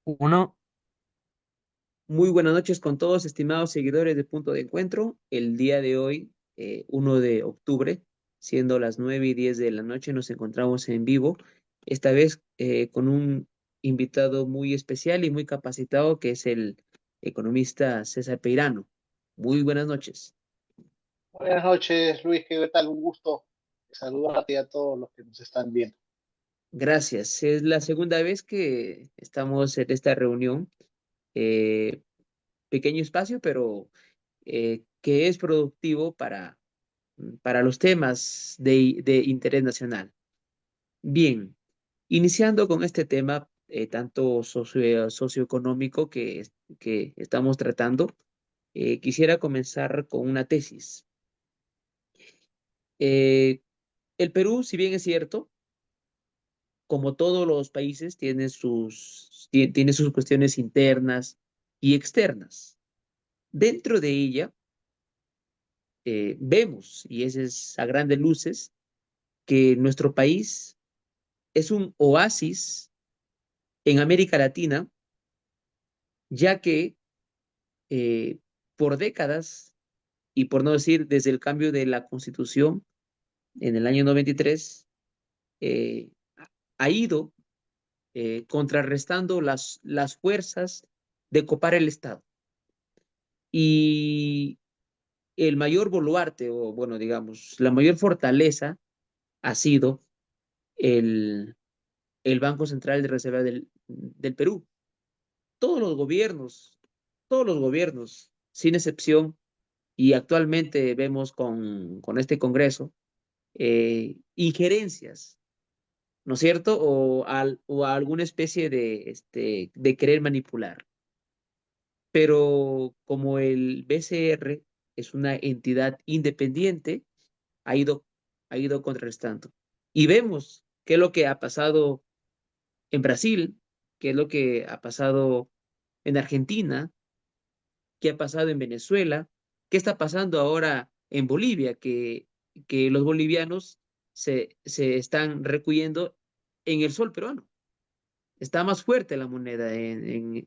Uno, Muy buenas noches con todos, estimados seguidores de Punto de Encuentro. El día de hoy, 1 de octubre, siendo las 9:10 de la noche, nos encontramos en vivo, esta vez con un invitado muy especial y muy capacitado, que es el economista César Peirano. Muy buenas noches. Buenas noches, Luis, ¿qué tal? Un gusto saludarte a todos los que nos están viendo. Gracias. Es la segunda vez que estamos en esta reunión. Eh, Pequeño espacio, pero que es productivo para los temas de interés nacional. Bien, iniciando con este tema tanto socioeconómico que estamos tratando, quisiera comenzar con una tesis. Eh, el Perú, si bien es cierto, como todos los países, tiene sus cuestiones internas y externas. Dentro de ella, vemos, y ese es a grandes luces, que nuestro país es un oasis en América Latina, ya que eh, por décadas, y por no decir desde el cambio de la Constitución en el año 93, eh, ha ido contrarrestando las fuerzas de copar el Estado. Y el mayor baluarte, o bueno, digamos, la mayor fortaleza ha sido el, el Banco Central de Reserva del Perú. Todos los gobiernos, todos los gobiernos, sin excepción, y actualmente vemos con este Congreso, injerencias, ¿no es cierto? O alguna especie de querer manipular. Pero como el BCR es una entidad independiente, ha ido, ha ido contrarrestando. Y vemos qué es lo que ha pasado en Brasil, qué es lo que ha pasado en Argentina, qué ha pasado en Venezuela, qué está pasando ahora en Bolivia, que los bolivianos se están recuyendo en el sol peruano. Está más fuerte la moneda en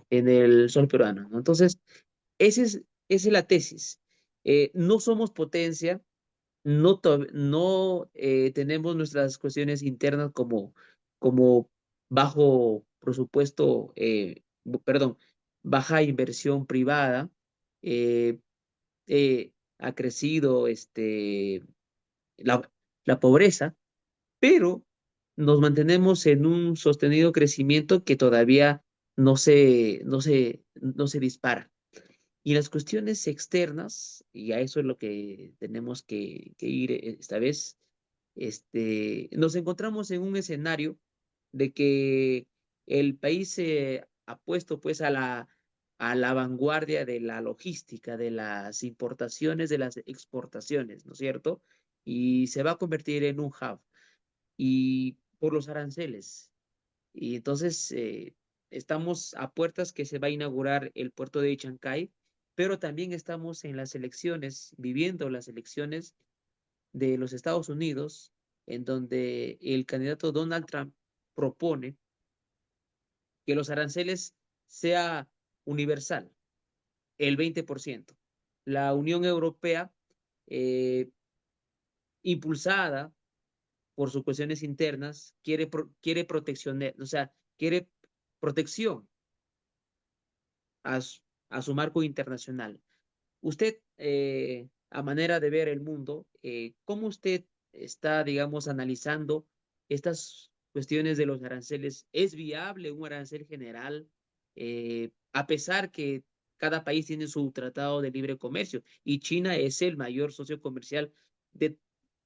el sol peruano, ¿no? Entonces, esa es la tesis. No somos potencia, no tenemos nuestras cuestiones internas como bajo presupuesto, perdón, baja inversión privada, eh, ha crecido la, la pobreza, pero nos mantenemos en un sostenido crecimiento que todavía no se dispara. Y las cuestiones externas, y a eso es lo que tenemos que ir esta vez, nos encontramos en un escenario de que el país se ha puesto pues a la vanguardia de la logística, de las importaciones, de las exportaciones, ¿no es cierto? Y se va a convertir en un hub. Y por los aranceles. Y entonces estamos a puertas que se va a inaugurar el puerto de Chancay, pero también estamos en las elecciones, viviendo las elecciones de los Estados Unidos, en donde el candidato Donald Trump propone que los aranceles sea universal, el 20%. La Unión Europea, eh, impulsada por sus cuestiones internas, quiere protección, o sea, quiere protección a a su marco internacional. Usted, a manera de ver el mundo, ¿cómo usted está, digamos, analizando estas cuestiones de los aranceles? ¿Es viable un arancel general, a pesar que cada país tiene su tratado de libre comercio y China es el mayor socio comercial de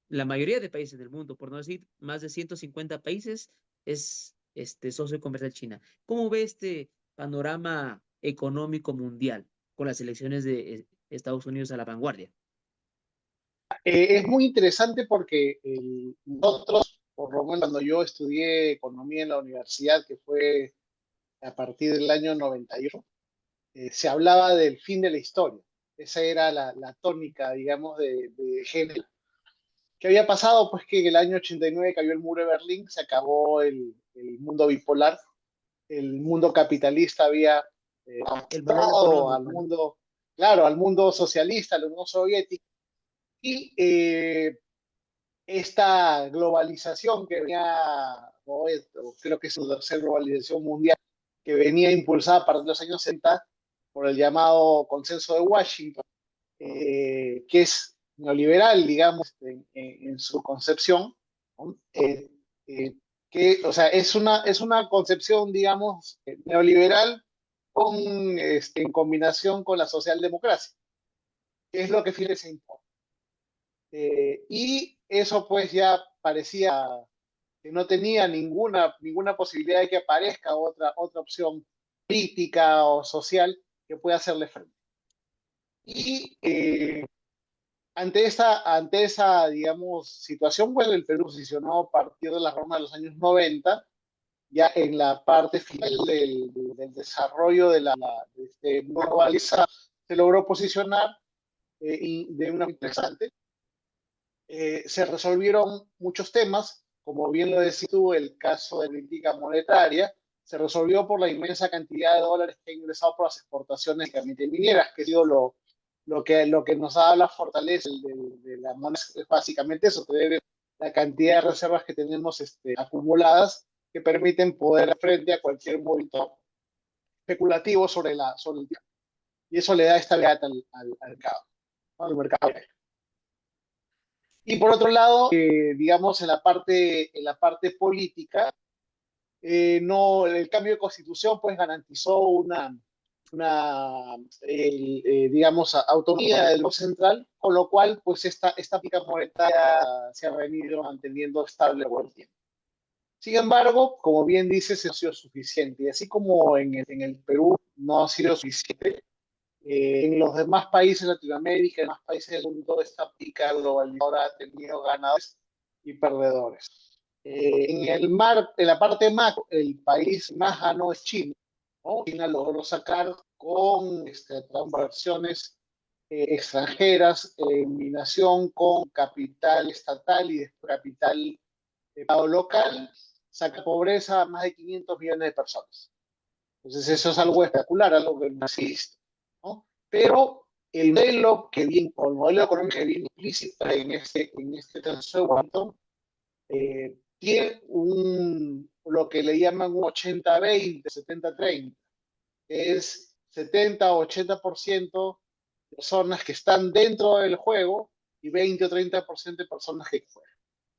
la mayoría de países del mundo, por no decir más de 150 países, es socio comercial China? ¿Cómo ve este panorama económico mundial con las elecciones de Estados Unidos a la vanguardia? Es muy interesante porque nosotros, por lo menos cuando yo estudié economía en la universidad, que fue a partir del año 98, se hablaba del fin de la historia. Esa era la tónica, digamos, de género. ¿Qué había pasado? Pues que en el año 89 cayó el muro de Berlín, se acabó el mundo bipolar el mundo capitalista había El modelo adaptado al económico, ¿no? mundo, claro, al mundo socialista, a la Unión Soviética, y esta globalización que venía, o creo que es la tercera globalización mundial, que venía impulsada a partir de los años 60 por el llamado Consenso de Washington, que es neoliberal, digamos, en su concepción, ¿no? Que, o sea, es una concepción, digamos, neoliberal en combinación con la socialdemocracia, que es lo que Fidel se impone. Y eso pues ya parecía que no tenía ninguna posibilidad de que aparezca otra opción política o social que pueda hacerle frente. Y ante esa, digamos, situación, bueno, el Perú se posicionó a partir de la Roma de los años 90, ya en la parte final del desarrollo de este globalizar, se logró posicionar y de una manera interesante. Se resolvieron muchos temas, como bien lo decís tú, el caso de política monetaria, se resolvió por la inmensa cantidad de dólares que ha ingresado por las exportaciones mineras, que ha sido lo que nos da la fortaleza de la moneda, es básicamente eso, tener la cantidad de reservas que tenemos acumuladas que permiten poder hacer frente a cualquier movimiento especulativo sobre el tiempo. Y eso le da estabilidad al mercado, ¿no? Al mercado. Y por otro lado, digamos, en la parte política, no, el cambio de constitución pues garantizó digamos, autonomía del Banco Central, con lo cual pues esta política monetaria se ha venido manteniendo estable por el tiempo. Sin embargo, como bien dices, no ha sido suficiente. Y así como en el Perú no ha sido suficiente, en los demás países de Latinoamérica, en los demás países del mundo, esta pica globalizadora ha tenido ganadores y perdedores. En la parte macro, el país más ganó es China, ¿no? China logró sacar con transacciones extranjeras, eliminación con capital estatal y capital local, saca pobreza a más de 500 millones de personas. Entonces eso es algo espectacular, algo que no existe, ¿no? Pero el modelo que viene, o el modelo económico que viene implícito en este transfer de Washington, tiene lo que le llaman un 80-20, 70-30, que es 70 o 80% personas que están dentro del juego y 20 o 30% de personas que fuera.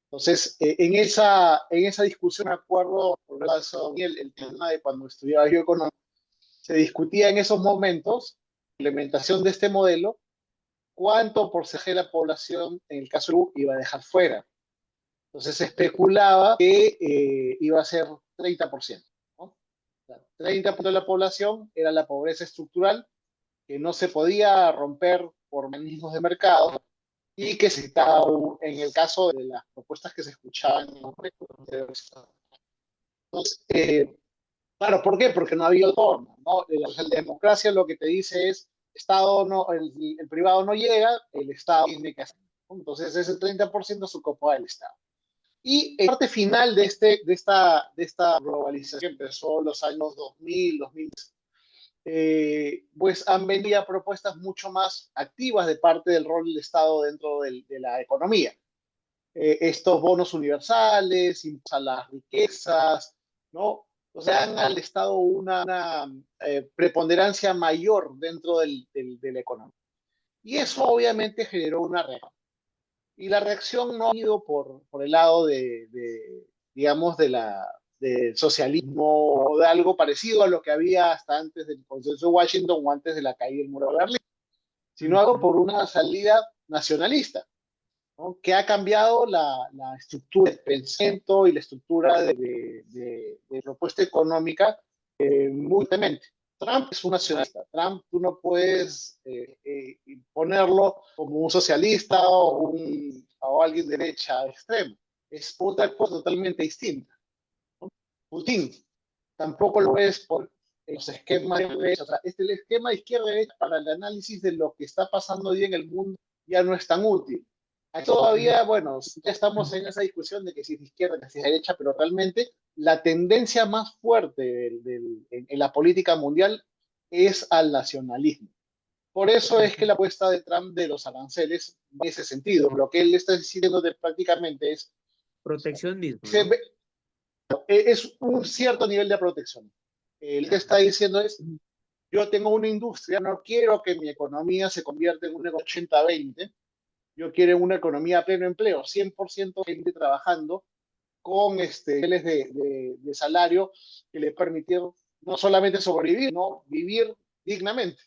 Entonces, en esa discusión, me acuerdo, por el tema de cuando estudiaba yo economía, se discutía en esos momentos, la implementación de este modelo, cuánto porcentaje de la población, en el caso de Perú, iba a dejar fuera. Entonces se especulaba que iba a ser 30%, ¿no? O sea, 30% de la población era la pobreza estructural, que no se podía romper por mecanismos de mercado y que se estaba, en el caso de las propuestas que se escuchaban en entonces, claro, ¿por qué? Porque no había forma, ¿no? La democracia lo que te dice es, Estado no, el privado no llega, el Estado tiene que hacer. Entonces, ese 30% se ocupó del Estado. Y en la parte final de esta globalización que empezó en los años 2000, 2000, pues han venido propuestas mucho más activas de parte del rol del Estado dentro de la economía. Estos bonos universales, a las riquezas, ¿no? O sea, dan al Estado una preponderancia mayor dentro de la economía. Y eso obviamente generó una reacción. Y la reacción no ha ido por el lado digamos, del socialismo o de algo parecido a lo que había hasta antes del Consenso de Washington o antes de la caída del muro de Berlín, sino algo Ujú. por una salida nacionalista, ¿no? Que ha cambiado la estructura de pensamiento y la estructura de propuesta económica muy fuertemente. Trump es un nacionalista. Trump tú no puedes ponerlo como un socialista o alguien de derecha extremo. Es otra cosa totalmente distinta. Putin tampoco lo es por los esquemas de derecha. O sea, el esquema de izquierda y derecha para el análisis de lo que está pasando hoy en el mundo ya no es tan útil. Aquí todavía, bueno, ya estamos en esa discusión de que si es de izquierda, que si es de derecha, pero realmente la tendencia más fuerte en la política mundial es al nacionalismo. Por eso es que la apuesta de Trump de los aranceles en ese sentido. Lo que él está diciendo prácticamente es, Proteccionismo, se ¿no? ve- es un cierto nivel de protección. Él que Claro. está diciendo es, yo tengo una industria, no quiero que mi economía se convierta en una 80-20, yo quiero una economía a pleno empleo, 100% gente trabajando con niveles de salario que le permitieron no solamente sobrevivir, no vivir dignamente.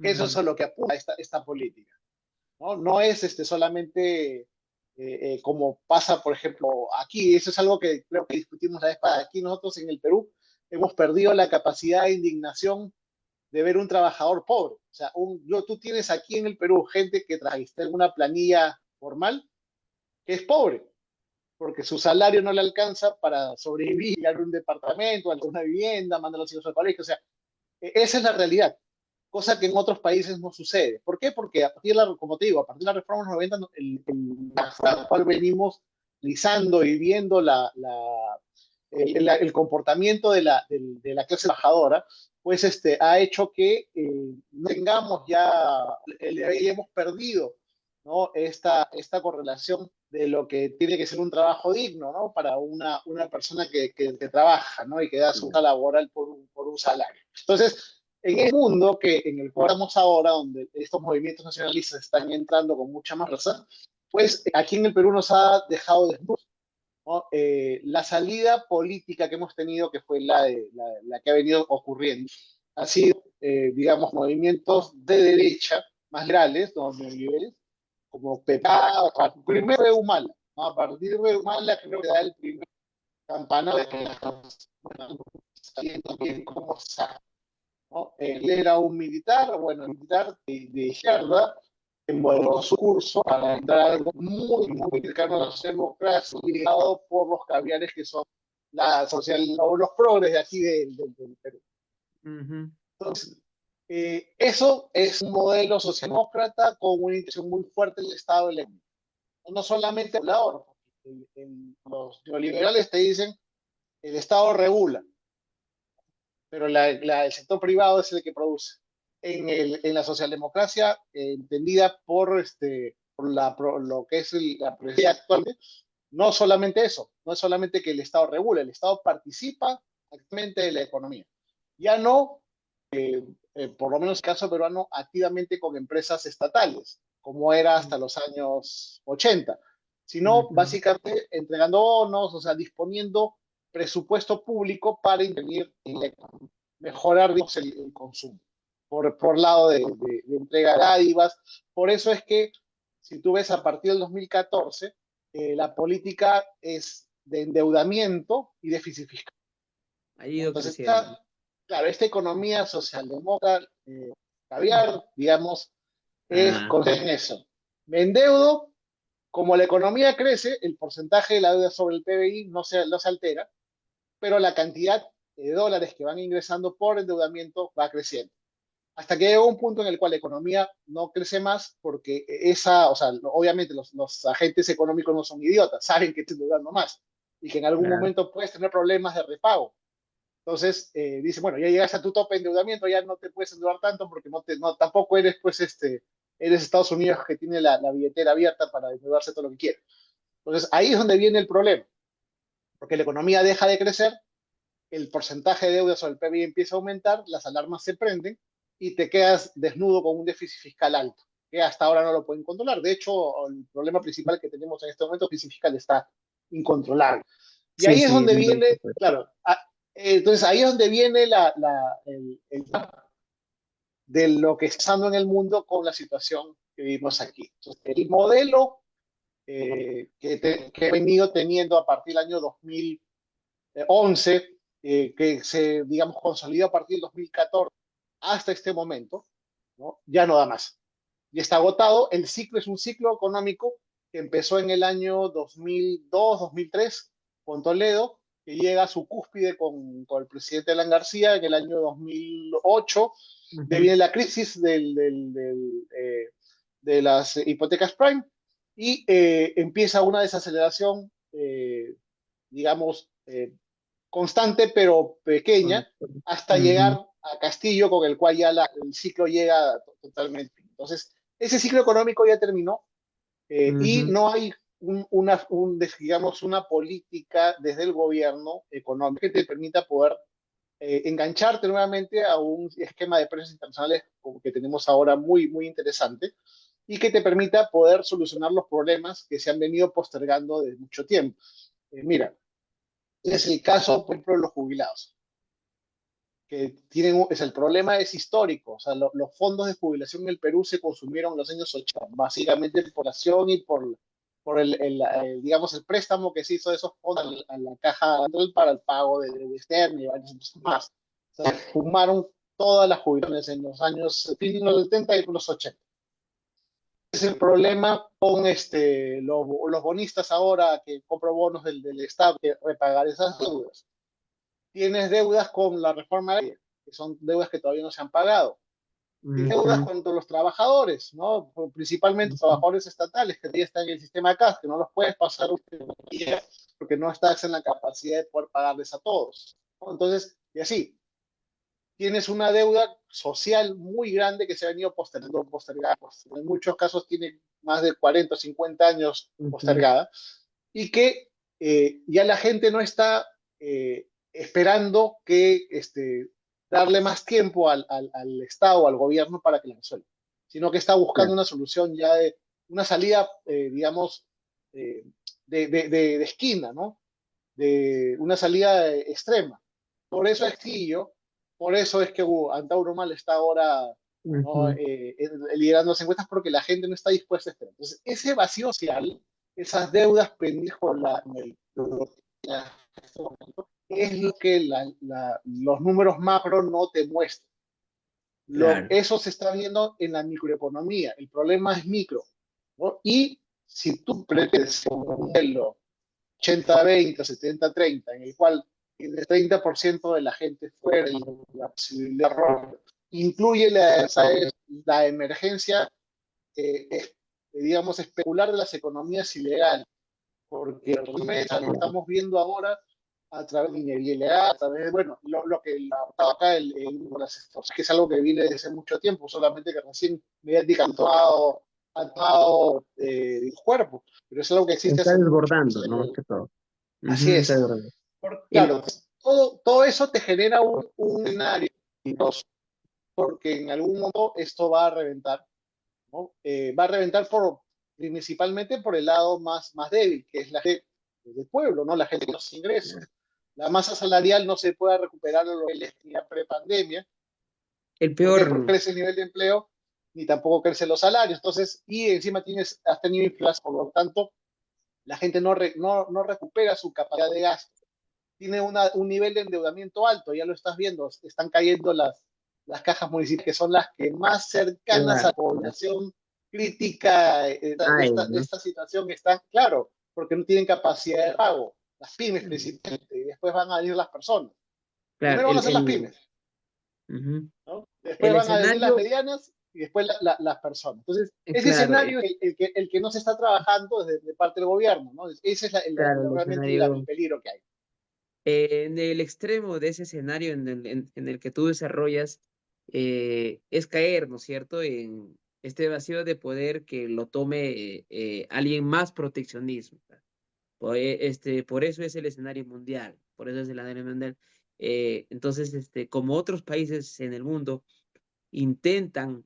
Eso es Ujú. a lo que apunta esta política. ¿No? No es solamente como pasa, por ejemplo, aquí. Eso es algo que creo que discutimos la vez pasada. Aquí nosotros en el Perú hemos perdido la capacidad de indignación de ver un trabajador pobre. O sea, tú tienes aquí en el Perú gente que trajiste en una planilla formal que es pobre, porque su salario no le alcanza para sobrevivir, a un departamento, a una vivienda, mandar a los hijos al colegio. O sea, esa es la realidad, cosa que en otros países no sucede. ¿Por qué? Porque a partir de como te digo, a partir de la reforma de los 90, la cual venimos analizando y viendo el comportamiento de la clase trabajadora, pues ha hecho que no tengamos ya, hemos perdido, ¿no? Esta correlación de lo que tiene que ser un trabajo digno, ¿no? Para una persona que trabaja, ¿no? Y que da su laboral por un salario. Entonces, en el mundo en el cual estamos ahora, donde estos movimientos nacionalistas están entrando con mucha más fuerza, pues aquí en el Perú nos ha dejado desnudos, ¿no? La salida política que hemos tenido, que fue la que ha venido ocurriendo, ha sido, digamos, movimientos de derecha más liberales, ¿no? Neoliberales, como PEPA, primero de Humala, ¿no? A partir de Humala creo que da el primer campana de que las cosas están saliendo bien como sabe, ¿no? Él era un militar, bueno, militar de izquierda, que moderó su curso para entrar a algo muy, muy cercano a la democracia, ligado por los caviares que son la social, o los progres de aquí del Perú. Ujú. Entonces, eso es un modelo socialdemócrata con una intención muy fuerte del Estado electo. No solamente regulador, los neoliberales te dicen el Estado regula, pero el sector privado es el que produce. En la socialdemocracia, entendida por lo que es la presidencia actual, no solamente eso, no es solamente que el Estado regula, el Estado participa activamente de la economía. Ya no, por lo menos en el caso peruano, activamente con empresas estatales, como era hasta los años 80, sino Ujú. básicamente entregando bonos, o sea, disponiendo presupuesto público para intervenir en la economía, mejorar, digamos, el consumo, por lado de entrega de dádivas. Por eso es que, si tú ves a partir del 2014, la política es de endeudamiento y déficit fiscal. Ha ¿No? ido Entonces, creciendo. claro, esta economía socialdemócrata, caviar, digamos, es Ah, con eso. Me endeudo, como la economía crece, el porcentaje de la deuda sobre el PBI no se altera, pero la cantidad de dólares que van ingresando por endeudamiento va creciendo. Hasta que llega un punto en el cual la economía no crece más porque o sea, obviamente los agentes económicos no son idiotas, saben que están endeudando más y que en algún claro. momento puedes tener problemas de repago. Entonces, dice, bueno, ya llegas a tu tope de endeudamiento, ya no te puedes endeudar tanto porque tampoco eres, pues, eres Estados Unidos que tiene la billetera abierta para endeudarse todo lo que quiere. Entonces, ahí es donde viene el problema, porque la economía deja de crecer, el porcentaje de deuda sobre el PBI empieza a aumentar, las alarmas se prenden y te quedas desnudo con un déficit fiscal alto, que hasta ahora no lo pueden controlar. De hecho, el problema principal que tenemos en este momento, el déficit fiscal, está incontrolable. Y Sí, ahí es sí, donde no lo he visto, viene, pues. claro, entonces ahí es donde viene de lo que está pasando en el mundo con la situación que vivimos aquí. Entonces, el modelo que he venido teniendo a partir del año 2011, que se, digamos, consolidó a partir del 2014 hasta este momento, ¿no? Ya no da más. Y está agotado. El ciclo es un ciclo económico que empezó en el año 2002, 2003, con Toledo, que llega a su cúspide con el presidente Alan García en el año 2008. De Ujú. viene la crisis de las hipotecas prime y empieza una desaceleración, digamos, constante pero pequeña, Con- hasta llegar Ujú, a Castillo, con el cual ya el ciclo llega totalmente. Entonces, ese ciclo económico ya terminó, y ujú, no hay digamos, una política desde el gobierno económico que te permita poder engancharte nuevamente a un esquema de precios internacionales como que tenemos ahora muy, muy interesante y que te permita poder solucionar los problemas que se han venido postergando desde mucho tiempo. Mira, es el caso, por ejemplo, de los jubilados, que el problema es histórico. O sea, los fondos de jubilación en el Perú se consumieron en los años 80, básicamente por la acción y por digamos, el préstamo que se hizo de esos fondos a la caja central para el pago de externo y varios otros más. O sea, fumaron todas las jubilaciones en los años fin de los 70 y los 80. Es el problema con los bonistas ahora que compran bonos del Estado, que repagar esas deudas. Tienes deudas con la reforma agraria, que son deudas que todavía no se han pagado. Tienes deudas ujú, contra los trabajadores, ¿no? Principalmente ujú. trabajadores estatales que ya están en el sistema CAS, que no los puedes pasar porque no estás en la capacidad de poder pagarles a todos, ¿no? Entonces, y así, tienes una deuda social muy grande que se ha venido postergada. En muchos casos tiene más de 40 o 50 años Ujú. postergada, y que ya la gente no está esperando que darle más tiempo al Estado, al gobierno para que la resuelva, sino que está buscando Claro. una solución ya de una salida, digamos, eh, de esquina, ¿no? De una salida extrema. Por eso es Quillo, por eso es que Antauro Mal está ahora, ¿no? Ujú. Liderando las encuestas, porque la gente no está dispuesta a esperar. Entonces, ese vacío social, esas deudas pendientes con es lo que los números macro no te muestran. Claro. Eso se está viendo en la microeconomía. El problema es micro, ¿no? Y si tú pretendes un modelo 80-20, 70-30, en el cual el 30% de la gente fuera y la posibilidad de error, incluye la emergencia, digamos, especular de las economías ilegales, porque lo estamos viendo ahora a través de minería ilegal, a través de, bueno, lo que acá que es algo que viene desde hace mucho tiempo, solamente que recién mediáticamente ha tomado cuerpo, pero es algo que existe Está hace muchos desbordando, ¿no? Más años. que todo. Así Ujú, está es. desbordando. El, Claro, todo eso te genera un escenario, porque en algún momento esto va a reventar, ¿no? Va a reventar principalmente por el lado más débil, que es la gente del pueblo, ¿no? La gente de los ingresos. La masa salarial no se puede recuperar a lo que les tenía pre-pandemia. el ¿Por qué? Porque peor, crece el nivel de empleo, ni tampoco crecen los salarios. Entonces, y encima has tenido inflación, por lo tanto, la gente no recupera su capacidad de gasto, tiene un nivel de endeudamiento alto, ya lo estás viendo, están cayendo las cajas municipales, que son las que más cercanas a claro, la población crítica hay, ¿no? esta situación, están, claro, porque no tienen capacidad de pago, las pymes Mm, principalmente, y después van a venir las personas. claro, Primero van a ser las pymes, ujú. ¿no? Después El van a venir las escenario, medianas y después las personas. Entonces, ese claro, escenario es el que no se está trabajando desde de parte del gobierno, ¿no? Ese es claro, el realmente el escenario, peligro que hay. en el extremo de ese escenario en el que tú desarrollas, es caer, ¿no es cierto?, en este vacío de poder que lo tome alguien más proteccionismo. Por eso es el escenario mundial, por eso es el escenario mundial. Entonces, como otros países en el mundo intentan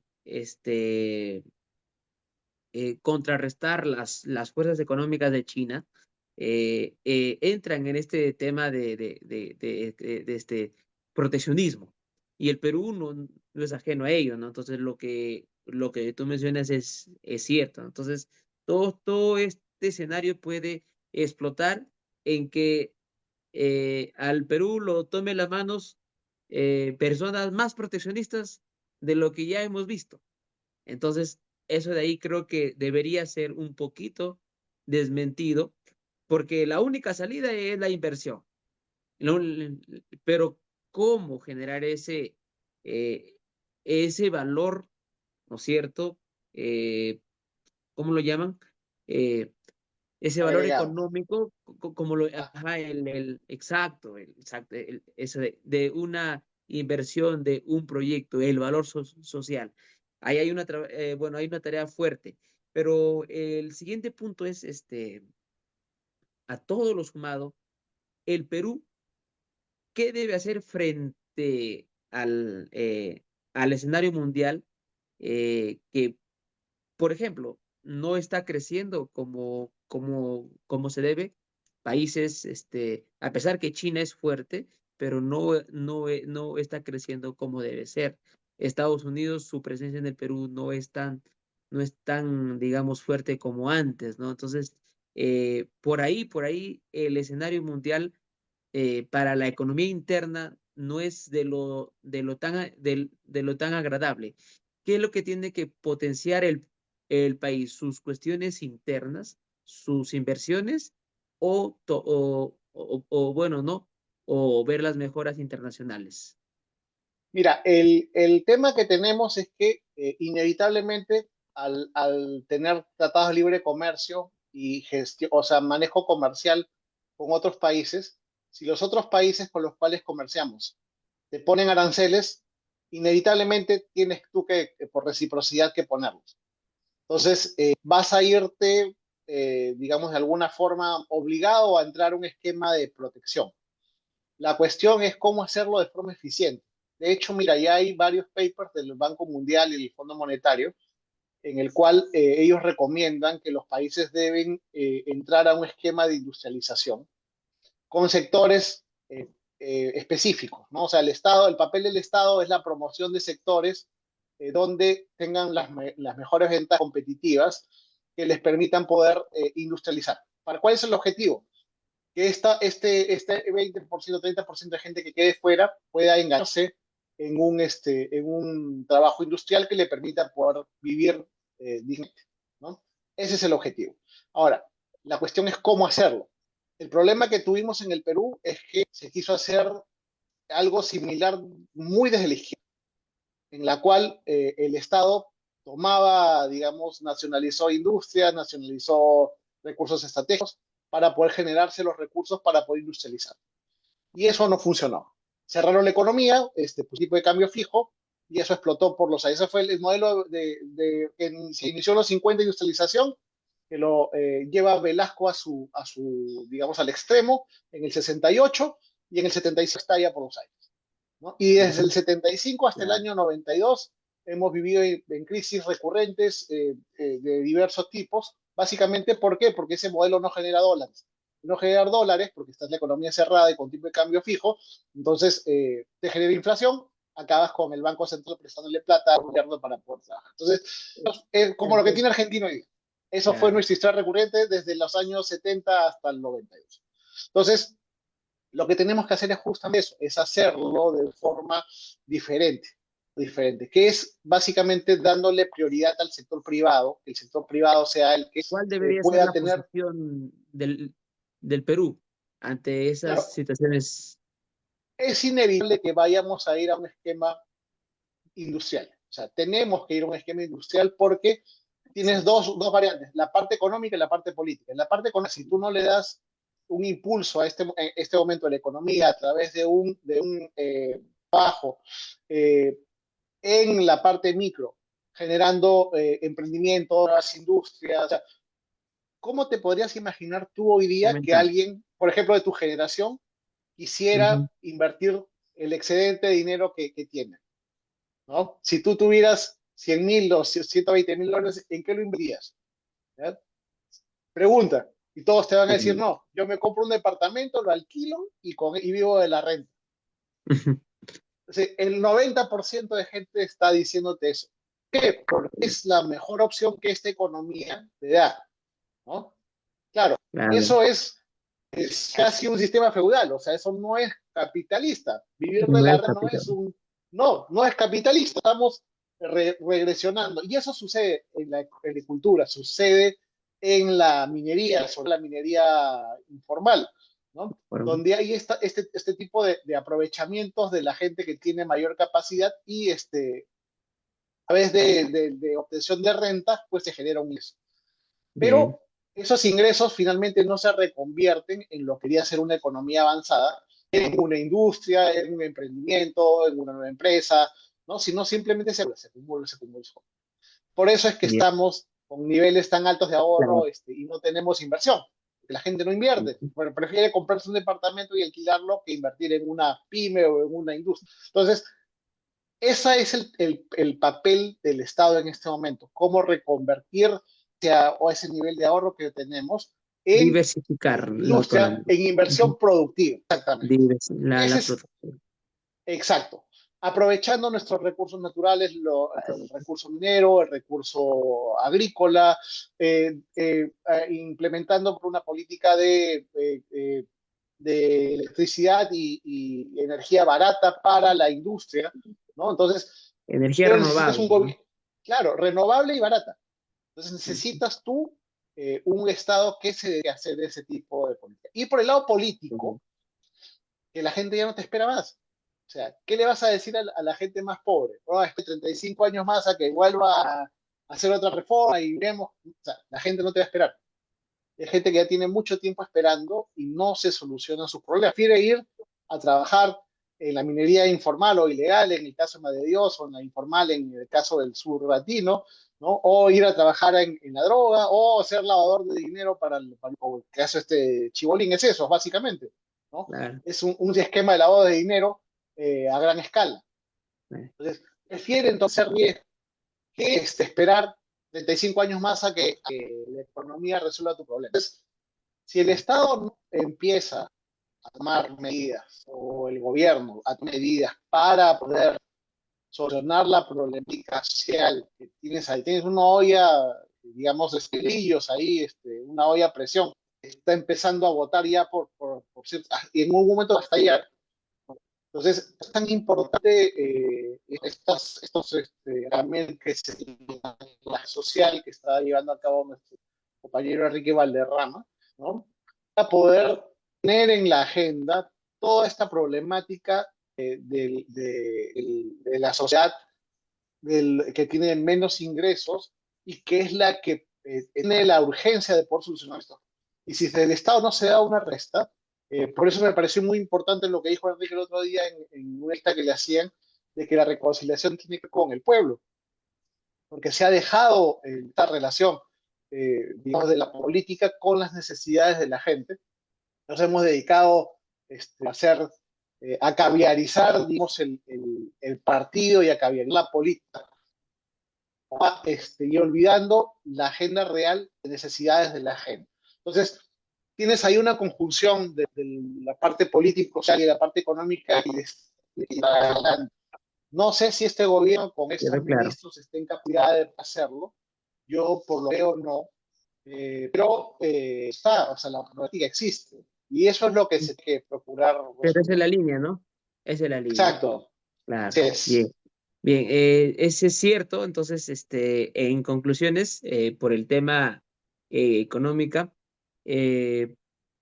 contrarrestar las fuerzas económicas de China, entran en este tema de este proteccionismo. Y el Perú no es ajeno a ello, ¿no? Entonces, lo que tú mencionas es cierto, ¿no? Entonces, todo este escenario puede explotar en que al Perú lo tome las manos personas más proteccionistas de lo que ya hemos visto. Entonces, eso de ahí creo que debería ser un poquito desmentido, porque la única salida es la inversión. No, pero ¿cómo generar eh, ese valor, ¿no es cierto? ¿Cómo lo llaman? Eh, ese valor agregado. económico, como lo, Ah, ajá, exacto, eso de una inversión, de un proyecto, el valor social. Ahí hay bueno, hay una tarea fuerte, pero el siguiente punto es, a todo lo sumado, el Perú, ¿qué debe hacer frente al escenario mundial que, por ejemplo, no está creciendo como se debe? Países, a pesar que China es fuerte, pero no está creciendo como debe ser. Estados Unidos, su presencia en el Perú no es tan, digamos, fuerte como antes, ¿no? Entonces, por ahí, el escenario mundial para la economía interna no es de lo tan agradable. ¿Qué es lo que tiene que potenciar el país? ¿Sus cuestiones internas, sus inversiones bueno, no? O ver las mejoras internacionales. mira, el tema que tenemos es que inevitablemente al tener tratados de libre comercio y gestión, o sea, manejo comercial con otros países, si los otros países con los cuales comerciamos te ponen aranceles, inevitablemente tienes tú que por reciprocidad, que ponerlos. Entonces, vas a irte, digamos, de alguna forma obligado a entrar a un esquema de protección. La cuestión es cómo hacerlo de forma eficiente. De hecho, mira, ya hay varios papers del Banco Mundial y el Fondo Monetario en el cual ellos recomiendan que los países deben entrar a un esquema de industrialización con sectores específicos, ¿no? O sea, el papel del Estado es la promoción de sectores donde tengan las mejores ventas competitivas que les permitan poder industrializar. ¿Cuál es el objetivo? Que este 20%, 30% de gente que quede fuera pueda engancharse en un trabajo industrial que le permita poder vivir dignamente, ¿no? Ese es el objetivo. Ahora, la cuestión es cómo hacerlo. El problema que tuvimos en el Perú es que se quiso hacer algo similar muy desde la izquierda, en la cual el Estado tomaba, digamos, nacionalizó industrias, nacionalizó recursos estratégicos para poder generarse los recursos para poder industrializar. Y eso no funcionó. Cerraron la economía, pues, tipo de cambio fijo, y eso explotó por los años. Ese fue el modelo que se inició en los 50 industrialización, que lo lleva Velasco digamos, al extremo en el 68, y en el 76 estalla por los años, ¿no? Y desde el Ujú. 75 hasta el Claro. año 92 hemos vivido en crisis recurrentes de diversos tipos. Básicamente, ¿por qué? Porque ese modelo no genera dólares. No genera dólares porque está en la economía cerrada y con tipo de cambio fijo, entonces te genera inflación, acabas con el Banco Central prestándole plata al gobierno para poder trabajar. Entonces, es como lo que Entonces, tiene Argentina hoy día. Eso fue claro. nuestra historia recurrente desde los años 70 hasta el 92. Entonces, lo que tenemos que hacer es justamente eso, es hacerlo de forma diferente, diferente, que es básicamente dándole prioridad al sector privado, que el sector privado sea el que ¿Cuál debería ser pueda la tener, posición del Perú ante esas claro, situaciones? es inevitable que vayamos a ir a un esquema industrial. O sea, tenemos que ir a un esquema industrial porque tienes dos variantes, la parte económica y la parte política. En la parte económica, si tú no le das un impulso a este momento de la economía a través de un trabajo eh, en la parte micro, generando emprendimiento, nuevas industrias. O sea, ¿cómo te podrías imaginar tú hoy día que Fomentar. alguien, por ejemplo, de tu generación, quisiera Ujú. invertir el excedente de dinero que tiene? ¿No? Si tú tuvieras 100.000 o 120.000 dólares, ¿en qué lo invertirías? ¿Ya? Pregunta. Y todos te van a decir, Sí. no, yo me compro un departamento, lo alquilo y vivo de la renta. Ujú. Entonces, el 90% de gente está diciéndote eso. ¿Qué? Porque es la mejor opción que esta economía te da, ¿no? Claro, Claro. eso es casi un sistema feudal, o sea, eso no es capitalista. Vivir de No la es renta no capital. es no es capitalista, estamos regresionando. Y eso sucede en la agricultura, sucede en la minería, sobre la minería informal, ¿no? Bueno, Donde hay este tipo de aprovechamientos de la gente que tiene mayor capacidad y a través de obtención de renta, pues se genera un ingreso. Pero bien. esos ingresos finalmente no se reconvierten en lo que quería ser una economía avanzada, en una industria, en un emprendimiento, en una nueva empresa, ¿no? Sino simplemente se acumula, se acumula. Por eso es que Bien, estamos con niveles tan altos de claro. ahorro y no tenemos inversión. Porque la gente no invierte. Bueno, prefiere comprarse un departamento y alquilarlo que invertir en una pyme o en una industria. Entonces, ese es el papel del Estado en este momento, cómo reconvertir o ese nivel de ahorro que tenemos en Diversificar la industria, economía. en inversión Ujú. productiva, exactamente. Ese La es producción. exacto. Aprovechando nuestros recursos naturales, el recurso minero, el recurso agrícola, implementando una política de electricidad y energía barata para la industria, ¿no? Entonces, Energía pero necesitas renovable, un ¿no? gobierno, claro, renovable y barata. Entonces Ujú. necesitas tú un Estado que se debe hacer ese tipo de política. Y por el lado político, que la gente ya no te espera más. O sea, ¿qué le vas a decir a la gente más pobre? Oh, es que 35 años más a que vuelva a hacer otra reforma y vemos. O sea, la gente no te va a esperar. Hay gente que ya tiene mucho tiempo esperando y no se solucionan sus problemas. Prefiere ir a trabajar en la minería informal o ilegal, en el caso de Madre de Dios, o en la informal en el caso del sur latino, ¿no? O ir a trabajar en la droga, o ser lavador de dinero o el caso Chibolín es eso, básicamente, ¿no? Claro, Es un esquema de lavado de dinero a gran escala. claro. Entonces, prefiere entonces riesgo que esperar 35 años más a que la economía resuelva tu problema. Entonces, si el Estado no empieza a tomar medidas o el gobierno a tomar medidas para poder solucionar la problemática social que tienes ahí, tienes una olla, digamos, de cerillos ahí, una olla a presión, está empezando a botar ya por cierto, y en un momento hasta allá. Entonces, es tan importante también que se la social que está llevando a cabo nuestro compañero Enrique Valderrama, ¿no? Para poder tener en la agenda toda esta problemática de la sociedad que tiene menos ingresos y que es la que tiene la urgencia de poder solucionar esto. Y si el Estado no se da una resta, por eso me pareció muy importante lo que dijo Enrique el otro día en una lista que le hacían de que la reconciliación tiene que ver con el pueblo, porque se ha dejado esta relación, digamos, de la política con las necesidades de la gente. Nos hemos dedicado a hacer, a caviarizar, digamos, el partido y a caviarizar la política y olvidando la agenda real de necesidades de la gente. Entonces, tienes ahí una conjunción de la parte político-social y la parte económica y no sé si este gobierno con estos Quedó claro. ministros esté en capacidad de hacerlo. Yo por lo que veo no. Pero está, o sea, la problemática existe. Y eso es lo que se tiene que procurar Pero esa es resolver. la línea, ¿no? Esa es la línea. Exacto. Claro. Así es. Bien. Bien, ese es cierto. Entonces, en conclusiones, por el tema económica, eh,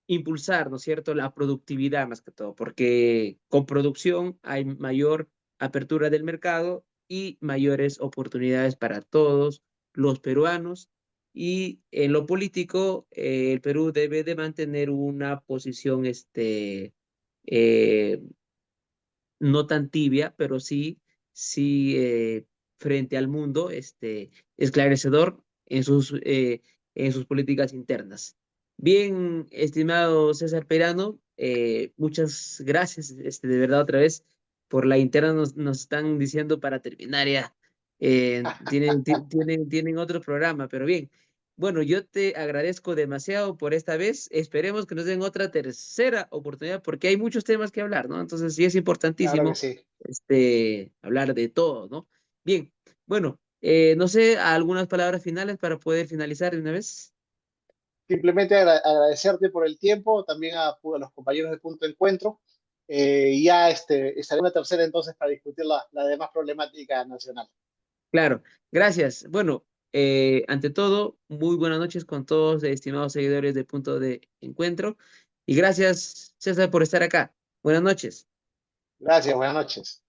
impulsar, ¿no es cierto?, la productividad más que todo, porque con producción hay mayor apertura del mercado y mayores oportunidades para todos los peruanos. Y en lo político, el Perú debe de mantener una posición, eh, no tan tibia, pero sí frente al mundo, esclarecedor en sus políticas internas. Bien, estimado César Perano, muchas gracias, de verdad, otra vez, por la interna nos están diciendo para terminar ya. Tienen otro programa, pero bien. Bueno, yo te agradezco demasiado por esta vez. Esperemos que nos den otra tercera oportunidad porque hay muchos temas que hablar, ¿no? Entonces sí es Claro que importantísimo sí. hablar de todo, ¿no? Bien, bueno, no sé, algunas palabras finales para poder finalizar de una vez. Simplemente agradecerte por el tiempo, también a los compañeros de Punto de Encuentro. Y ya estaré una tercera entonces para discutir la demás problemática nacional. Claro, gracias. Bueno, ante todo, muy buenas noches con todos, estimados seguidores de Punto de Encuentro. Y gracias, César, por estar acá. Buenas noches. Gracias, buenas noches.